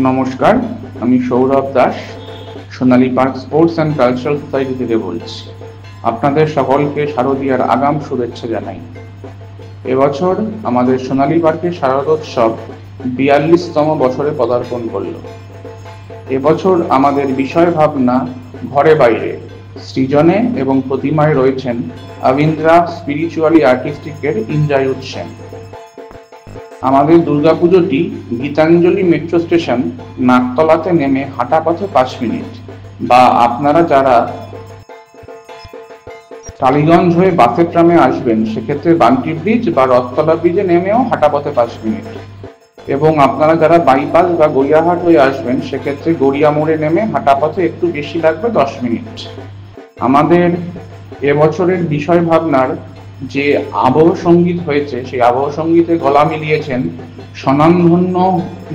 নমস্কার, আমি Sourav Das, Sonali park sports and cultural society থেকে বলছি। আপনাদের সকলকে শারদীয়ার আগাম শুভেচ্ছা জানাই। এবছর আমাদের সোনালী পার্কের শারদোৎসব ৪২তম বছরে পদার্পণ করল। এবছর আমাদের বিষয় ভাবনা ঘরে বাইরে, সৃজনে এবং প্রতিমায় রয়েছেন আবিন্দ্রা স্পিরিচুয়ালি আর্টিস্টিকের ইন্দ্রায়ুধ সেন। আমাদের দুর্গাপুজোটি গীতাঞ্জলি মেট্রো স্টেশন নাকতলাতে নেমে হাঁটা পথে ৫ মিনিট, বা আপনারা যারা টালিগঞ্জ হয়ে বাসে ট্রামে আসবেন সেক্ষেত্রে বান্টি ব্রিজ বা রথতলা ব্রিজে নেমেও হাঁটা পথে ৫ মিনিট, এবং আপনারা যারা বাইপাস বা গড়িয়াহাট হয়ে আসবেন সেক্ষেত্রে গড়িয়া মোড়ে নেমে হাঁটা পথে একটু বেশি লাগবে, ১০ মিনিট। আমাদের এবছরের বিষয় ভাবনার যে আবহ সঙ্গীত হয়েছে সেই আবহ সঙ্গীতে গলা মিলিয়েছেন স্বনামধন্য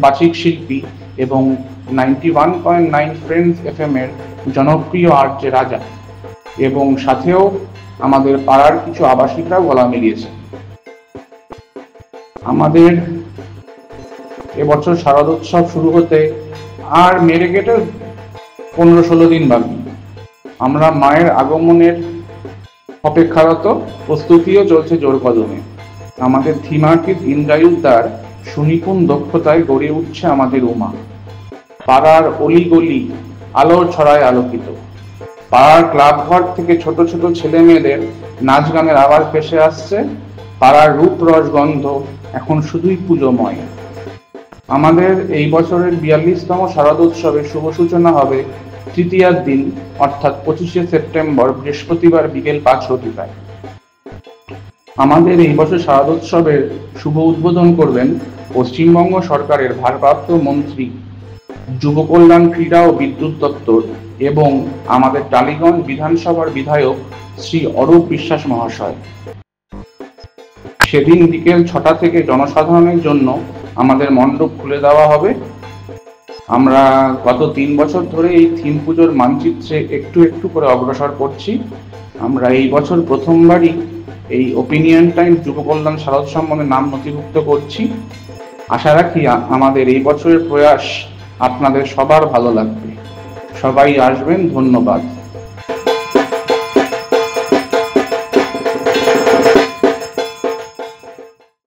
বাচিক শিল্পী এবং 91.9 ফ্রেন্ডস FM এর জনপ্রিয় আরজে রাজা, এবং সাথেও আমাদের পাড়ার কিছু আবাসিকরাও গলা মিলিয়েছে। আমাদের এবছর শারদোৎসব শুরু হতে আর মেরে গেটে ১৫-১৬ দিন বাকি। আমরা মায়ের আগমনের অপেক্ষারত, প্রস্তুতিও চলছে জোর কদমে। আমাদের থিম আর্টিস্ট ইন্দ্রায়ুধ দার সুনিপুণ দক্ষতায় গড়ে উঠছে আমাদের উমা। পাড়ার অলিগলি আলোর ছড়ায় আলোকিত। পাড়ার ক্লাব ঘর থেকে ছোট ছোট ছেলে মেয়েদের নাচ গানের আওয়াজ ভেসে আসছে। পাড়ার রূপ রস গন্ধ এখন শুধুই পুজোময়। আমাদের এই বছরের ৪২তম শারদোৎসবের শুভ সূচনা হবে তৃতীয়ার দিন, অর্থাৎ ২৫শে সেপ্টেম্বর বৃহস্পতিবার বিকেল ৫:০০টায়। আমাদের এই বছর শারদোৎসবের শুভ উদ্বোধন করবেন পশ্চিমবঙ্গ সরকারের ভারপ্রাপ্ত মন্ত্রী, যুব কল্যাণ, ক্রীড়া ও বিদ্যুৎ দপ্তর এবং আমাদের টালিগঞ্জ বিধানসভার বিধায়ক শ্রী অরূপ বিশ্বাস মহাশয়। সেদিন বিকেল ৬টা থেকে জনসাধারণের জন্য আমাদের মণ্ডপ খুলে দেওয়া হবে। আমরা গত ৩ বছর ধরে এই থিম পুজোর মানচিত্রে একটু একটু করে অগ্রসর করছি। আমরা এই বছর প্রথমবারই এই ওপিনিয়ন টাইমস যুব কল্যাণ শারদ সম্মানে নাম নথিভুক্ত করছি। আশা রাখি আমাদের এই বছরের প্রয়াস আপনাদের সবার ভালো লাগবে। সবাই আসবেন। ধন্যবাদ।